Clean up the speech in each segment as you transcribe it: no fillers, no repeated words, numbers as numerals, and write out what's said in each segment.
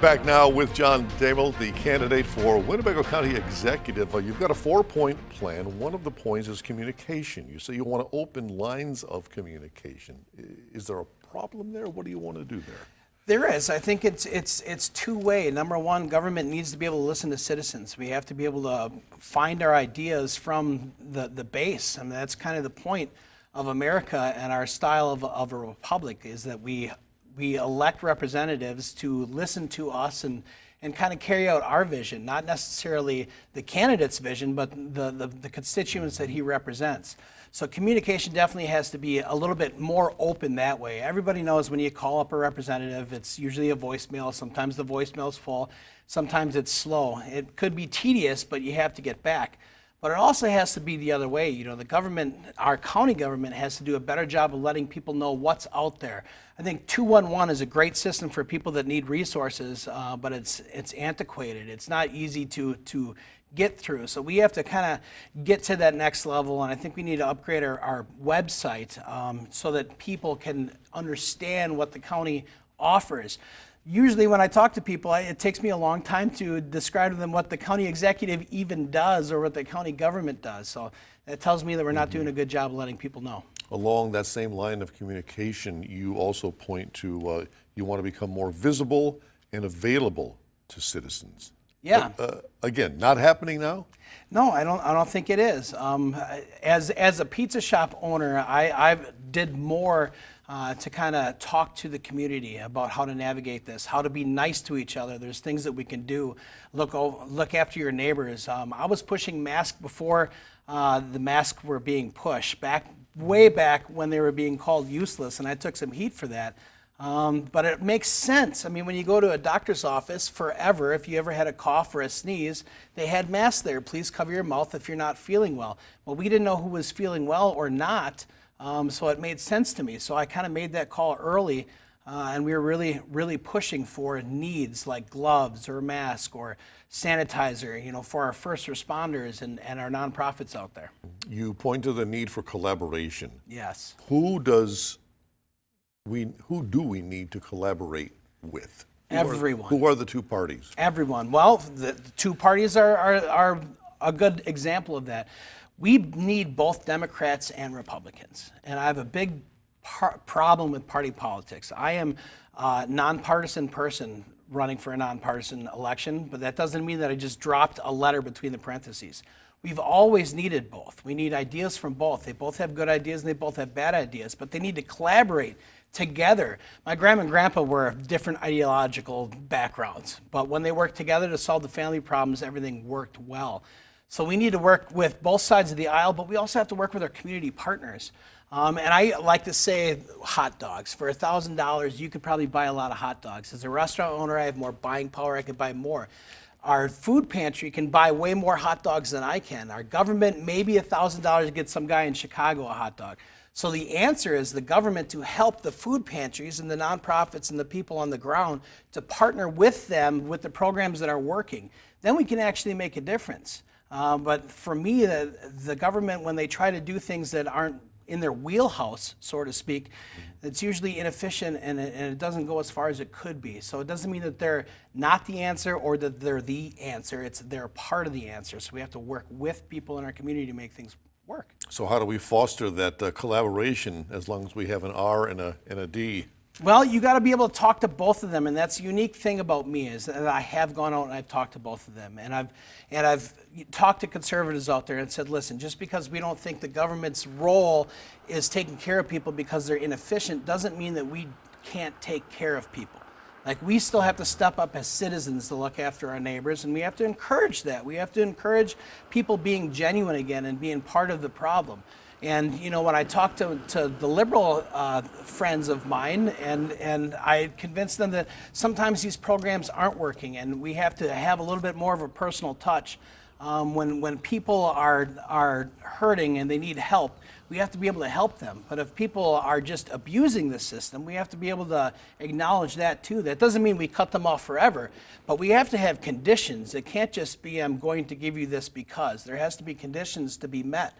Back now with Jon Doemmel, the candidate for Winnebago County Executive. You've got a 4-point plan. One of the points is communication. You say you want to open lines of communication. Is there a problem there? What do you want to do there? There is. I think it's two-way. Number one, government needs to be able to listen to citizens. We have to be able to find our ideas from the base. I mean, that's kind of the point of America and our style of a republic, is that we elect representatives to listen to us and kind of carry out our vision, not necessarily the candidate's vision, but the constituents that he represents. So communication definitely has to be a little bit more open that way. Everybody knows when you call up a representative, it's usually a voicemail. Sometimes the voicemail's full, sometimes it's slow. It could be tedious, but you have to get back. But it also has to be the other way. You know, the government, our county government, has to do a better job of letting people know what's out there. I think 211 is a great system for people that need resources, but it's antiquated. It's not easy to get through. So we have to kind of get to that next level, and I think we need to upgrade our website so that people can understand what the county offers. Usually when I talk to people, it takes me a long time to describe to them what the county executive even does or what the county government does. So that tells me that we're not doing a good job of letting people know. Along that same line of communication, you also point to you want to become more visible and available to citizens. Yeah. Again, not happening now? No, I don't think it is. As a pizza shop owner, I did more to kind of talk to the community about how to navigate this, how to be nice to each other. There's things that we can do. Look after your neighbors. I was pushing masks before the masks were being pushed, way back when they were being called useless, and I took some heat for that. But it makes sense. I mean, when you go to a doctor's office forever, if you ever had a cough or a sneeze, they had masks there. Please cover your mouth if you're not feeling well. Well, we didn't know who was feeling well or not, so it made sense to me. So I kind of made that call early, and we were really pushing for needs like gloves or mask or sanitizer, you know, for our first responders and our nonprofits out there. You point to the need for collaboration. Yes. Who do we need to collaborate with? Everyone. Who are the two parties? Everyone. Well, the two parties are a good example of that. We need both Democrats and Republicans, and I have a big problem with party politics. I am a nonpartisan person running for a nonpartisan election, but that doesn't mean that I just dropped a letter between the parentheses. We've always needed both. We need ideas from both. They both have good ideas and they both have bad ideas, but they need to collaborate together. My grandma and grandpa were of different ideological backgrounds, but when they worked together to solve the family problems, everything worked well. So we need to work with both sides of the aisle, but we also have to work with our community partners. And I like to say hot dogs. For $1,000, you could probably buy a lot of hot dogs. As a restaurant owner, I have more buying power. I could buy more. Our food pantry can buy way more hot dogs than I can. Our government, maybe $1,000 to get some guy in Chicago a hot dog. So the answer is the government to help the food pantries and the nonprofits and the people on the ground to partner with them with the programs that are working. Then we can actually make a difference. But for me, the government, when they try to do things that aren't in their wheelhouse, so to speak, it's usually inefficient and it doesn't go as far as it could be. So it doesn't mean that they're not the answer or that they're the answer. They're part of the answer. So we have to work with people in our community to make things work. So how do we foster that collaboration as long as we have an R and a D? Well, you got to be able to talk to both of them, and that's the unique thing about me is that I have gone out and I've talked to both of them, and I've talked to conservatives out there and said, listen, just because we don't think the government's role is taking care of people because they're inefficient doesn't mean that we can't take care of people. Like, we still have to step up as citizens to look after our neighbors, and we have to encourage that. We have to encourage people being genuine again and being part of the problem. And, you know, when I talk to the liberal friends of mine, and I convince them that sometimes these programs aren't working, and we have to have a little bit more of a personal touch. When people are hurting and they need help, we have to be able to help them. But if people are just abusing the system, we have to be able to acknowledge that too. That doesn't mean we cut them off forever, but we have to have conditions. It can't just be, I'm going to give you this because. There has to be conditions to be met.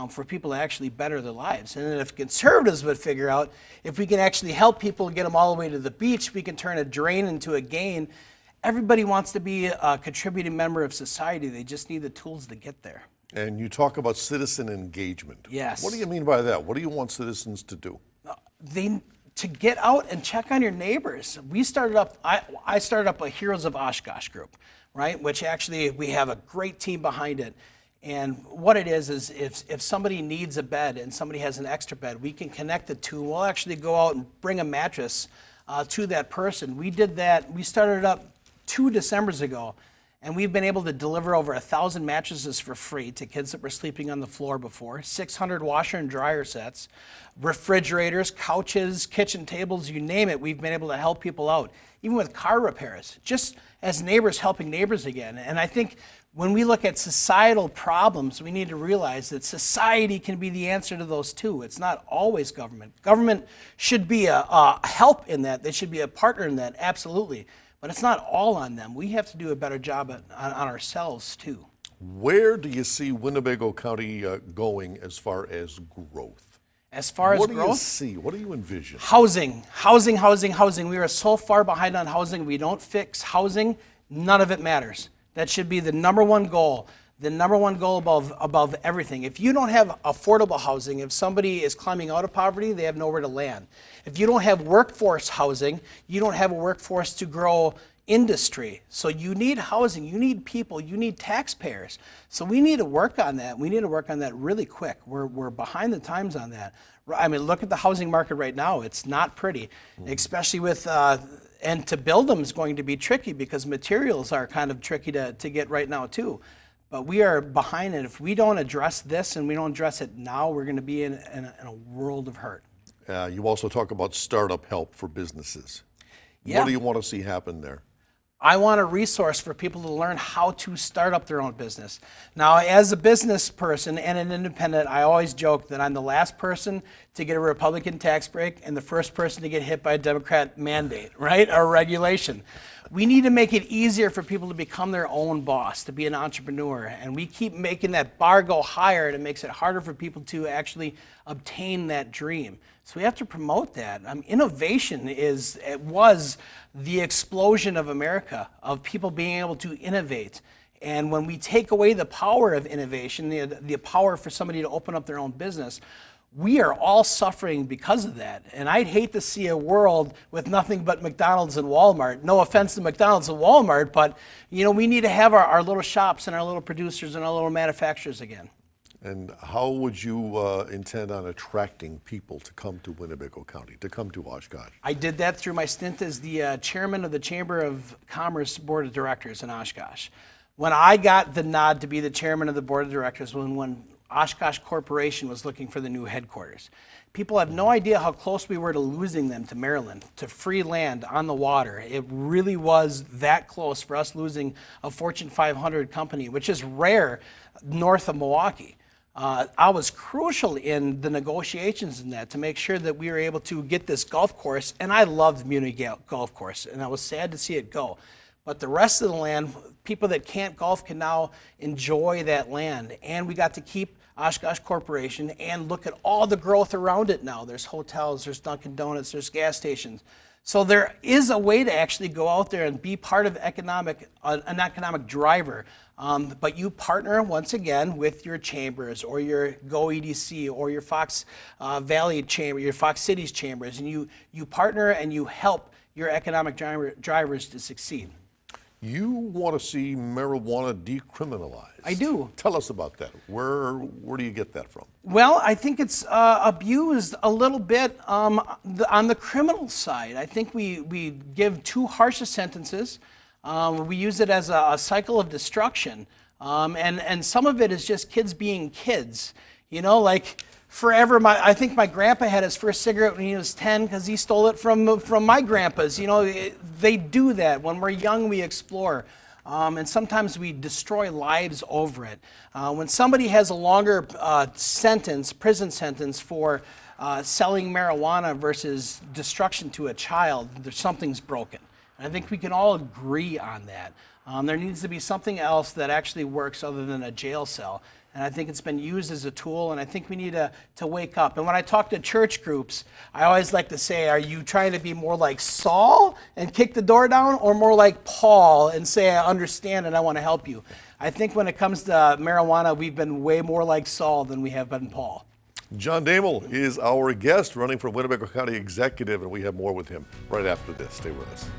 For people to actually better their lives. And if conservatives would figure out if we can actually help people get them all the way to the beach, we can turn a drain into a gain. Everybody wants to be a contributing member of society. They just need the tools to get there. And you talk about citizen engagement. Yes. What do you mean by that? What do you want citizens to do? To get out and check on your neighbors. We started up, I started up a Heroes of Oshkosh group, right? Which actually we have a great team behind it. And what it is if somebody needs a bed and somebody has an extra bed, we can connect the two. We'll actually go out and bring a mattress to that person. We did that, we started up 2 Decembers ago, and we've been able to deliver over 1,000 mattresses for free to kids that were sleeping on the floor before, 600 washer and dryer sets, refrigerators, couches, kitchen tables, you name it. We've been able to help people out, even with car repairs, just as neighbors helping neighbors again. And I think when we look at societal problems, we need to realize that society can be the answer to those too. It's not always government. Government should be a help in that. They should be a partner in that, absolutely. But it's not all on them. We have to do a better job on ourselves too. Where do you see Winnebago County going as far as growth? As far as growth? What do you see? What do you envision? Housing, housing, housing, housing. We are so far behind on housing. We don't fix housing, none of it matters. That should be the number one goal. The number one goal above everything. If you don't have affordable housing, if somebody is climbing out of poverty, they have nowhere to land. If you don't have workforce housing, you don't have a workforce to grow industry. So you need housing, you need people, you need taxpayers. So we need to work on that. We need to work on that really quick. We're behind the times on that. I mean, look at the housing market right now. It's not pretty, especially with, and to build them is going to be tricky because materials are kind of tricky to get right now too. But we are behind it. If we don't address this and we don't address it now, we're going to be in a world of hurt. You also talk about startup help for businesses. Yeah. What do you want to see happen there? I want a resource for people to learn how to start up their own business. Now, as a business person and an independent, I always joke that I'm the last person to get a Republican tax break and the first person to get hit by a Democrat mandate, right, or regulation. We need to make it easier for people to become their own boss, to be an entrepreneur. And we keep making that bar go higher, and it makes it harder for people to actually obtain that dream. So we have to promote that. Innovation was the explosion of America, of people being able to innovate. And when we take away the power of innovation, the power for somebody to open up their own business, we are all suffering because of that. And I'd hate to see a world with nothing but McDonald's and Walmart. No offense to McDonald's and Walmart, but you know, we need to have our little shops and our little producers and our little manufacturers again. And how would you intend on attracting people to come to Winnebago County, to come to Oshkosh? I did that through my stint as the chairman of the Chamber of Commerce Board of Directors in Oshkosh. When I got the nod to be the chairman of the Board of Directors, when Oshkosh Corporation was looking for the new headquarters. People have no idea how close we were to losing them to Maryland, to free land on the water. It really was that close for us losing a Fortune 500 company, which is rare north of Milwaukee. I was crucial in the negotiations in that to make sure that we were able to get this golf course, and I loved Muni Golf Course, and I was sad to see it go. But the rest of the land, people that can't golf can now enjoy that land, and we got to keep Oshkosh Corporation and look at all the growth around it now. There's hotels, there's Dunkin' Donuts, there's gas stations. So there is a way to actually go out there and be part of an economic driver. But you partner, once again, with your chambers or your Go EDC or your Fox Valley Chamber, your Fox Cities chambers, and you partner and you help your economic drivers to succeed. You want to see marijuana decriminalized. I do. Tell us about that. Where do you get that from? Well, I think it's abused a little bit on the criminal side. I think we give too harsh sentences. We use it as a cycle of destruction. And some of it is just kids being kids. You know, like forever, I think my grandpa had his first cigarette when he was 10 because he stole it from my grandpas. You know, they do that. When we're young, we explore. And sometimes we destroy lives over it. When somebody has a longer prison sentence for selling marijuana versus destruction to a child, something's broken. And I think we can all agree on that. There needs to be something else that actually works other than a jail cell. And I think it's been used as a tool, and I think we need to wake up. And when I talk to church groups, I always like to say, are you trying to be more like Saul and kick the door down, or more like Paul and say, I understand and I want to help you? I think when it comes to marijuana, we've been way more like Saul than we have been Paul. Jon Doemmel is our guest running for Winnebago County Executive, and we have more with him right after this. Stay with us.